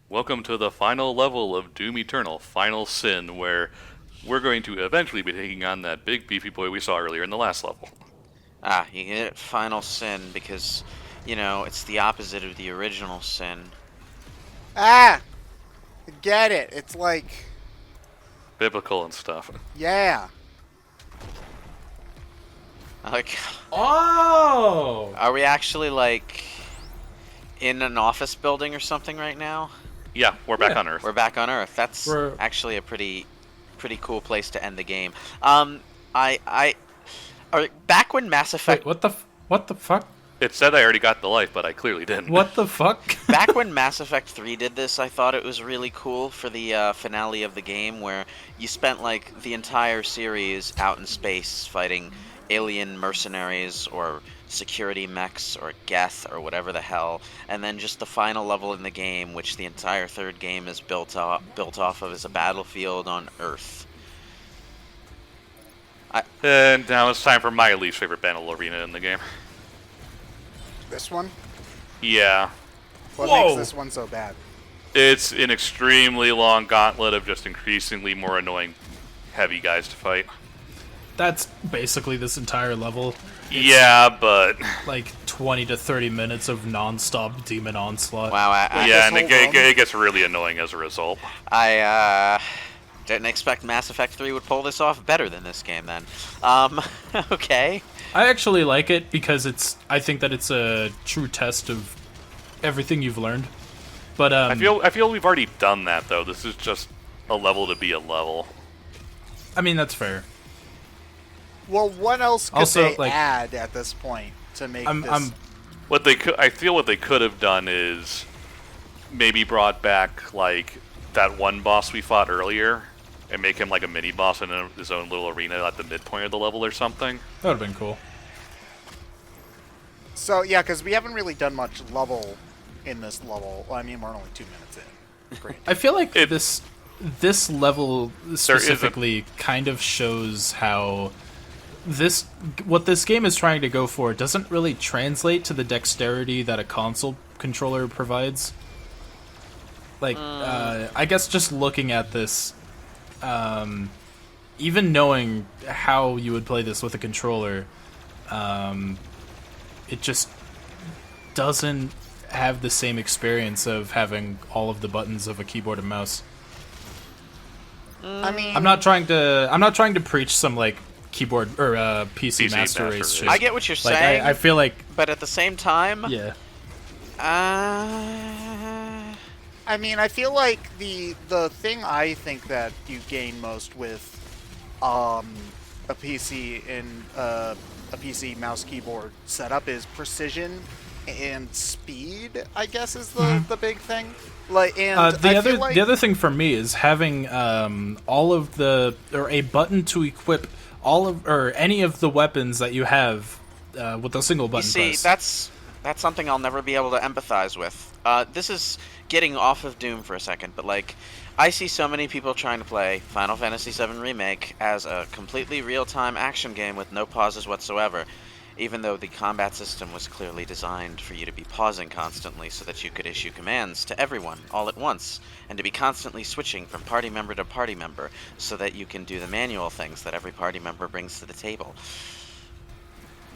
Welcome to the final level of Doom Eternal, Final Sin, where we're going to eventually be taking on that big beefy boy we saw earlier in the last level. Ah, you get it, Final Sin, because, it's the opposite of the original sin. Ah, get it. It's like, Biblical and stuff. yeah. Like, Oh! are we actually, in an office building or something right now? Yeah, we're back Yeah. on Earth. We're back on Earth. That's We're actually a pretty cool place to end the game. Back when Mass Effect wait. What the fuck? It said I already got the life, but I clearly didn't. What the fuck? Back when Mass Effect 3 did this, I thought it was really cool for the finale of the game, where you spent like the entire series out in space fighting alien mercenaries or security mechs or Geth or whatever the hell, and then just the final level in the game, which the entire third game is built off of, is a battlefield on Earth. And now it's time for my least favorite battle arena in the game. This one? Yeah. What Whoa. makes this one so bad? It's an extremely long gauntlet of just increasingly more annoying heavy guys to fight. That's basically this entire level. Yeah, but... Like 20 to 30 minutes of non-stop demon onslaught. Wow, yeah, and whole it gets really annoying as a result. I didn't expect Mass Effect 3 would pull this off better than this game then. Okay. I actually like it because I think that it's a true test of everything you've learned. But I feel we've already done that, though. This is just a level to be a level. I mean, that's fair. Well, what else could Also, they like- add at this point to make this? I feel what they could have done is maybe brought back like that one boss we fought earlier and make him like a mini boss in his own little arena at the midpoint of the level or something. That would have been cool. So, yeah, because we haven't really done much level in this level. Well, I mean, we're only 2 minutes in. Great. I feel like It- this level specifically kind of shows how what this game is trying to go for doesn't really translate to the dexterity that a console controller provides. Like, I guess just looking at this, even knowing how you would play this with a controller, it just doesn't have the same experience of having all of the buttons of a keyboard and mouse. I mean, I'm not trying to preach some like keyboard or PC master race shit. I get what you're Like saying, I feel like but at the same time, yeah. I mean, I feel like the thing I think that you gain most with a PC in a PC mouse keyboard setup is precision and speed. I guess is the big thing. Like, and The I other feel like, the other thing for me is having all of the or a button to equip all of or any of the weapons that you have with a single you button see, press. that's something I'll never be able to empathize with. This is getting off of Doom for a second, but like, I see so many people trying to play Final Fantasy VII Remake as a completely real-time action game with no pauses whatsoever, even though the combat system was clearly designed for you to be pausing constantly so that you could issue commands to everyone all at once, and to be constantly switching from party member to party member so that you can do the manual things that every party member brings to the table.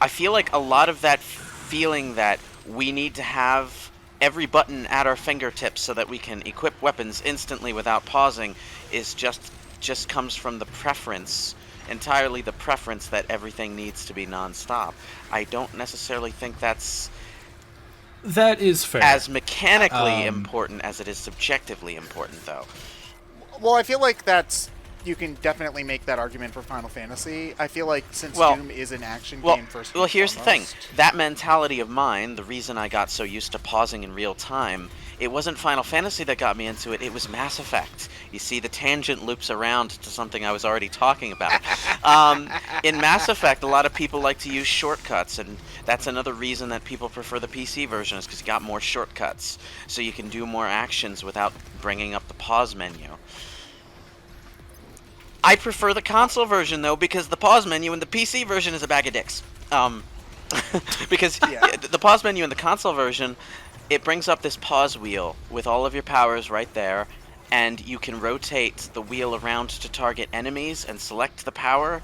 I feel like a lot of that feeling that we need to have every button at our fingertips so that we can equip weapons instantly without pausing is just comes from the preference, entirely the preference that everything needs to be non-stop. I don't necessarily think that's That is fair. as mechanically important as it is subjectively important, though. well, I feel like you can definitely make that argument for Final Fantasy. I feel like since Well- Doom is an action Well, game first. well, and here's the thing. foremost, That mentality of mine, the reason I got so used to pausing in real time, it wasn't Final Fantasy that got me into it, it was Mass Effect. You see, the tangent loops around to something I was already talking about. In Mass Effect, a lot of people like to use shortcuts, and that's another reason that people prefer the PC version, is because you got more shortcuts, so you can do more actions without bringing up the pause menu. I prefer the console version, though, because the pause menu in the PC version is a bag of dicks. Because Yeah. the pause menu in the console version it brings up this pause wheel with all of your powers right there, and you can rotate the wheel around to target enemies and select the power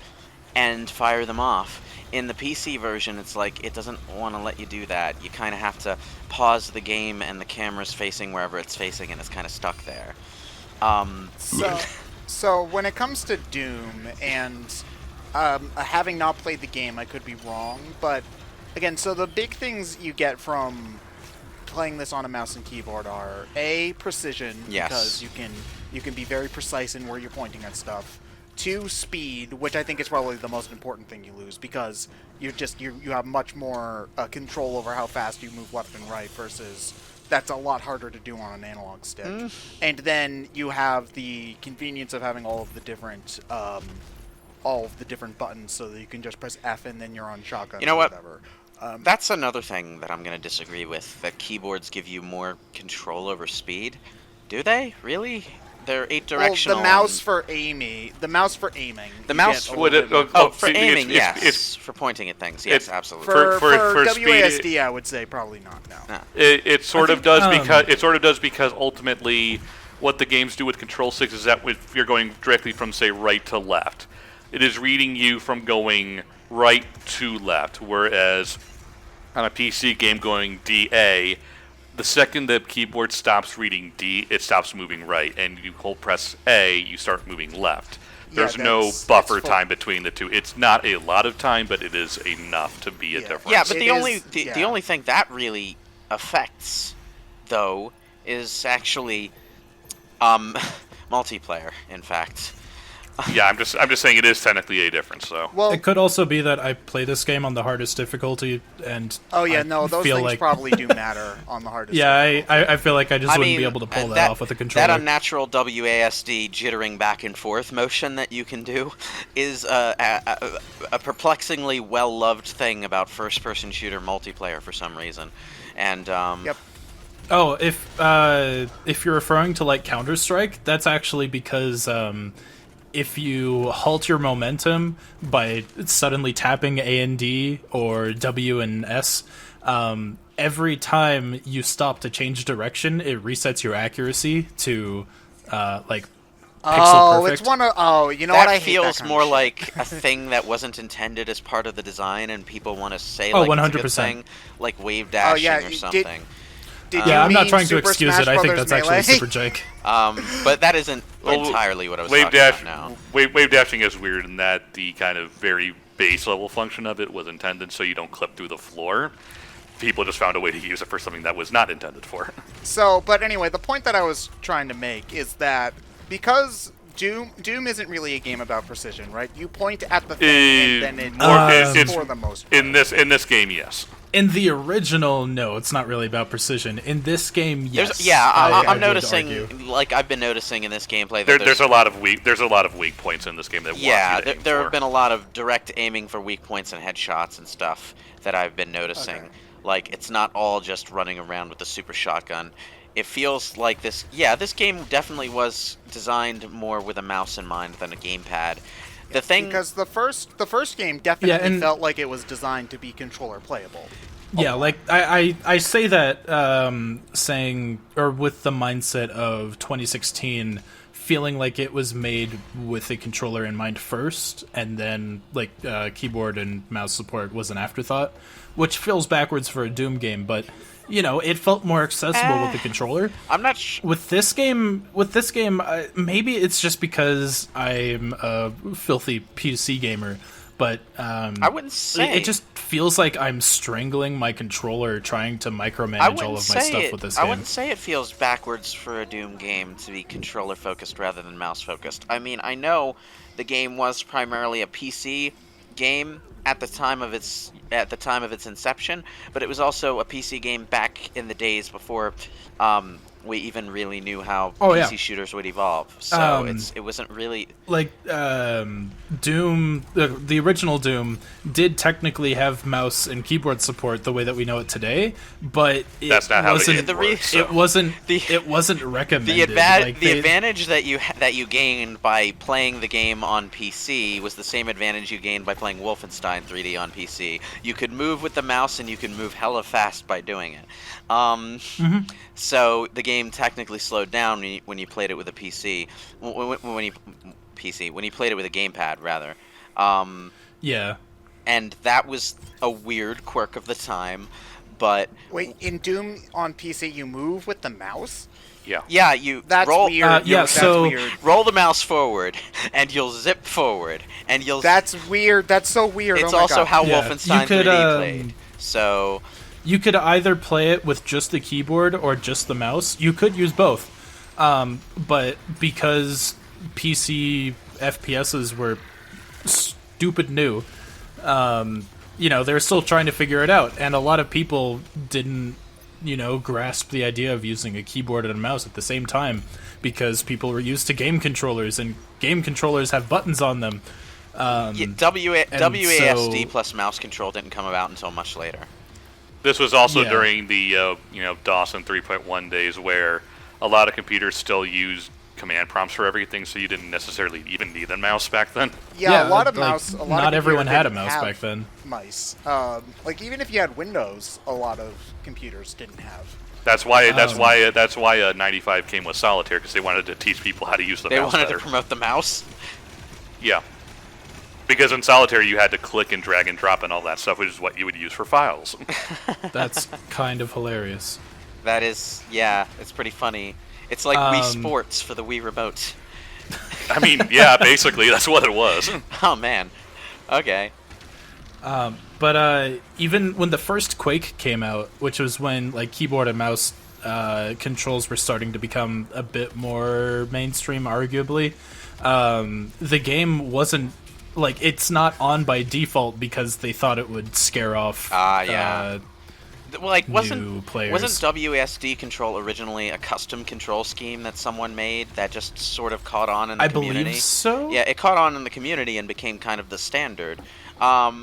and fire them off. In the PC version, it's like it doesn't want to let you do that. You kind of have to pause the game, and the camera's facing wherever it's facing, and it's kind of stuck there. So when it comes to Doom, and having not played the game, I could be wrong, but again, so the big things you get from playing this on a mouse and keyboard are precision, Yes. because you can be very precise in where you're pointing at stuff. 2, speed, which I think is probably the most important thing you lose, because you have much more control over how fast you move left and right, versus that's a lot harder to do on an analog stick. And then you have the convenience of having all of the different buttons, so that you can just press F and then you're on shotgun. You know or what? Whatever. That's another thing that I'm going to disagree with, that keyboards give you more control over speed. Do they? Really? They're 8-directional. Well, the mouse for aiming. The you mouse get for a little bit more- Oh, for it's- aiming, it's- yes. For pointing at things, yes, absolutely. For speed, WASD, I would say probably not. No. No. It sort of does because ultimately, what the games do with control sticks is that if you're going directly from, say, right to left, it is reading you from going right to left, whereas on a PC game going DA, the second the keyboard stops reading D, it stops moving right, and you hold press A, you start moving left. There's no buffer time between the two. It's not a lot of time, but it is enough to be a difference. Yeah, but the only thing that really affects, though, is actually multiplayer. In fact. Yeah, I'm just saying it is technically a difference. So Well, It could also be that I play this game on the hardest difficulty, and those feel things like, probably do matter on the hardest. Yeah, difficulty. I feel like I just wouldn't be able to pull that off with a controller. That unnatural WASD jittering back and forth motion that you can do is a perplexingly well-loved thing about first-person shooter multiplayer for some reason. And Yep. Oh, if you're referring to like Counter-Strike, that's actually because if you halt your momentum by suddenly tapping A and D or W and S, every time you stop to change direction, it resets your accuracy to like pixel perfect. It's one of you know that what I hate feels that kind more of shit. like a thing that wasn't intended as part of the design, and people want to say Oh, like it's a good 100%. thing, like wave dashing yeah, or did- something. Did Yeah, you I'm not mean trying to Super excuse Smash it. I think Brothers that's actually Melee? Super Jake. But that isn't Well, entirely what I was wave talking dash, about now. wave dashing is weird in that the kind of very base level function of it was intended so you don't clip through the floor. People just found a way to use it for something that was not intended for. So, but anyway, the point that I was trying to make is that because Doom isn't really a game about precision, right? You point at the thing and then it it's for the most part. in this game, yes. In the original, no, it's not really about precision. In this game, yes. I'm would noticing, argue. like I've been noticing in this gameplay that There's a lot of weak points in this game that want you to aim there for. have been a lot of direct aiming for weak points and headshots and stuff that I've been noticing. Okay. Like, it's not all just running around with the super shotgun. It feels like this game definitely was designed more with a mouse in mind than a gamepad. The thing, because the first game definitely and- felt like it was designed to be controller playable. Yeah, like I say that saying or with the mindset of 2016, feeling like it was made with a controller in mind first, and then like keyboard and mouse support was an afterthought, which feels backwards for a Doom game. But you know, it felt more accessible with the controller. I'm not sure. With this game, maybe it's just because I'm a filthy PC gamer. But I wouldn't say it just feels like I'm strangling my controller trying to micromanage all of my stuff with this game. I wouldn't say it feels backwards for a Doom game to be controller focused rather than mouse focused. I mean, I know the game was primarily a PC game at the time of its inception, but it was also a PC game back in the days before we even really knew how Oh, PC yeah. shooters would evolve. So Um, it wasn't really. Like Doom, the original Doom did technically have mouse and keyboard support the way that we know it today, but That's not how the wasn't. game works. So. It wasn't. The- It wasn't recommended. The advantage that you gained by playing the game on PC was the same advantage you gained by playing Wolfenstein 3D on PC. You could move with the mouse, and you could move hella fast by doing it. So the game technically slowed down when you played it with a PC. When you played it with a gamepad, rather. Yeah. And that was a weird quirk of the time, but Wait, in Doom on PC, you move with the mouse? Yeah. yeah, you That's roll. weird. yeah, That's so- weird. Roll the mouse forward, and you'll zip forward, and you'll. That's weird. That's so weird. It's oh my also God. how Yeah, Wolfenstein you could, 3D played. So You could either play it with just the keyboard or just the mouse. You could use both. But because PC FPSs were stupid new, they're still trying to figure it out. And a lot of people didn't, grasp the idea of using a keyboard and a mouse at the same time because people were used to game controllers, and game controllers have buttons on them. WASD plus mouse control didn't come about until much later. This was also Yeah. during the DOS and 3.1 days where a lot of computers still used command prompts for everything, so you didn't necessarily even need a mouse back then. Yeah, a lot of like, mouse. A lot not of everyone had a computers mouse didn't back then. have Mice. Like even if you had Windows, a lot of computers didn't have. That's why 95 came with solitaire, because they wanted to teach people how to use the They mouse wanted better. to promote the mouse. Yeah. Because in solitaire you had to click and drag and drop and all that stuff, which is what you would use for files. That's kind of hilarious. That is, yeah, it's pretty funny. It's like Wii Um, Sports for the Wii Remote. I mean, yeah, basically that's what it was. Oh man. Okay. But even when the first Quake came out, which was when like keyboard and mouse controls were starting to become a bit more mainstream, arguably, the game wasn't like it's not on by default because they thought it would scare off. Yeah. Well, like new wasn't players. WSD control originally a custom control scheme that someone made that just sort of caught on in the I community? believe so. Yeah, it caught on in the community and became kind of the standard.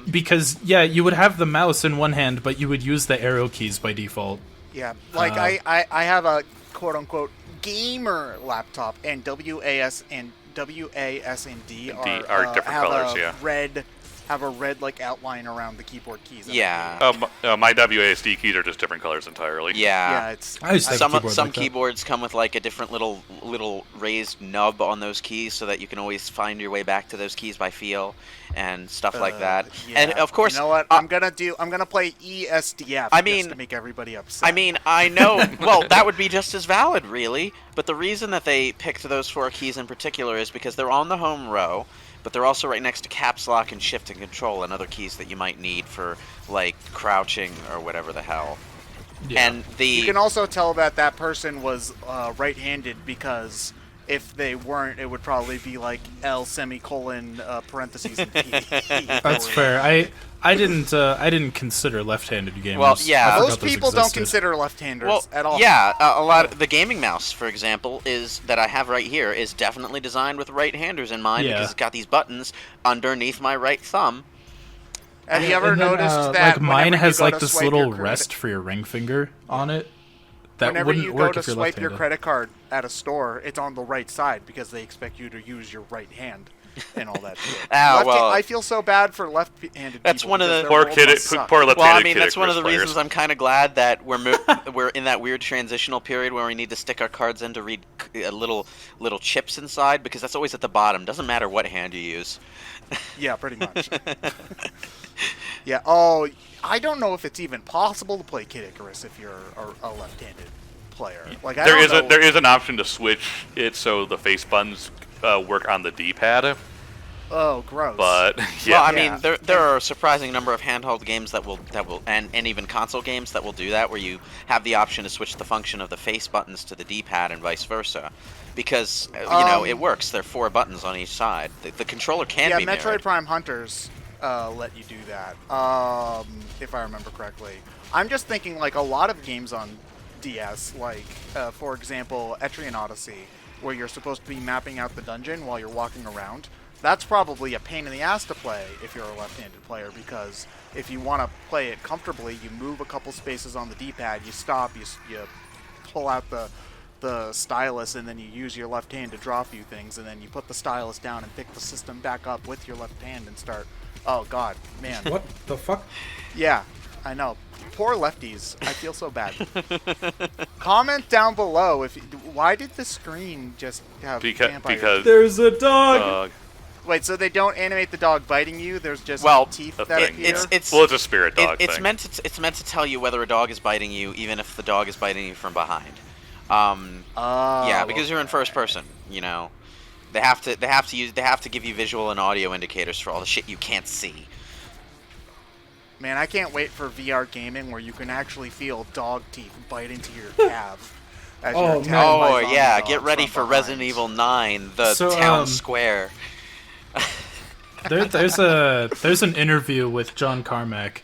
Because you would have the mouse in one hand, but you would use the arrow keys by default. Yeah, like I have a quote unquote gamer laptop, and WAS and D are different have colors, a yeah. have a red like outline around the keyboard keys. Yeah. My WASD keys are just different colors entirely. Yeah. it's I used to have a keyboard Some like that. keyboards come with like a different little raised nub on those keys, so that you can always find your way back to those keys by feel and stuff like that. yeah. And of course, you know what? I'm gonna play ESDF. I mean- just to make everybody upset. I mean, I know. Well, that would be just as valid, really. But the reason that they picked those 4 keys in particular is because they're on the home row, but they're also right next to caps lock and shift and control and other keys that you might need for like crouching or whatever the hell. Yeah. And you can also tell that person was right-handed, because if they weren't, it would probably be like L semicolon parentheses and P. That's fair. I didn't consider left-handed gamers. Well, yeah. I forgot Most those people don't existed. consider left-handers well, at all. yeah, a lot of the gaming mouse, for example, is that I have right here is definitely designed with right-handers in mind, Yeah. because it's got these buttons underneath my right thumb. Have you ever And then, noticed that like mine whenever has you go like to this swipe little your credit- rest for your ring finger on it? That whenever wouldn't you work go to if you're swipe your left-handed. credit card at a store, it's on the right side because they expect you to use your right hand and all that shit. Well, I feel so bad for left-handed That's people one of because the- their Poor world kid, must suck. poor Well, left-handed I mean, kid that's one of the players. reasons I'm kind of glad that we're in that weird transitional period where we need to stick our cards in to read little chips inside, because that's always at the bottom. Doesn't matter what hand you use. Yeah, pretty much. Yeah. Oh, I don't know if it's even possible to play Kid Icarus if you're a left-handed player. Like I don't know. There is an option to switch it so the face buttons work on the D-pad, Oh, gross. but yeah. Well, I Yeah. mean, there are a surprising number of handheld games that will and even console games that will do that, where you have the option to switch the function of the face buttons to the D-pad and vice versa, because it works. There are 4 buttons on each side. The controller can be Metroid mirrored. Prime Hunters let you do that, if I remember correctly. I'm just thinking like a lot of games on DS, like, for example, Etrian Odyssey, where you're supposed to be mapping out the dungeon while you're walking around. That's probably a pain in the ass to play if you're a left-handed player, because if you want to play it comfortably, you move a couple spaces on the D-pad, you stop, you pull out the stylus, and then you use your left hand to draw a few things, and then you put the stylus down and pick the system back up with your left hand and start. Oh god, man. What the fuck? Yeah, I know. Poor lefties. I feel so bad. Comment down below if why did the screen just have vampires? Because There's a dog. Wait, so they don't animate the dog biting you? There's just teeth that thing. appear? It's well, it's a spirit dog it's thing. meant to tell you whether a dog is biting you, even if the dog is biting you from behind. Yeah, because you're in first person. You know, they have to give you visual and audio indicators for all the shit you can't see. Man, I can't wait for VR gaming where you can actually feel dog teeth bite into your calf. As you're attacked by Oh zombie yeah, dogs get ready from for behind. Resident Evil 9, the So, town square. There's an interview with John Carmack,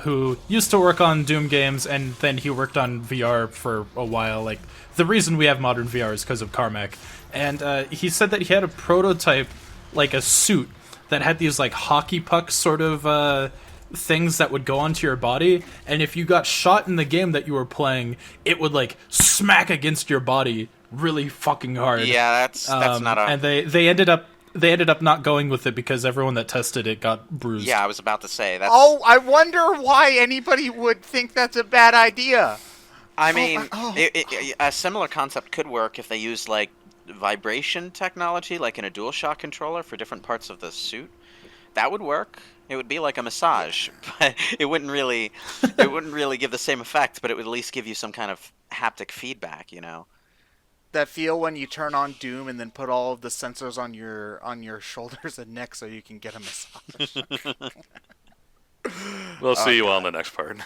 who used to work on Doom games, and then he worked on VR for a while. Like, the reason we have modern VR is because of Carmack. And he said that he had a prototype, like a suit, that had these like hockey puck sort of things that would go onto your body, and if you got shot in the game that you were playing, it would like smack against your body really fucking hard. Yeah, that's not a. And they ended up not going with it because everyone that tested it got bruised. Yeah, I was about to say that's. Oh, I wonder why anybody would think that's a bad idea. I mean, a similar concept could work if they used like vibration technology, like in a DualShock controller for different parts of the suit. That would work. It would be like a massage, but it wouldn't really give the same effect. But it would at least give you some kind of haptic feedback, you know. That feel when you turn on Doom and then put all of the sensors on your shoulders and neck so you can get a massage. We'll see you all in the next part.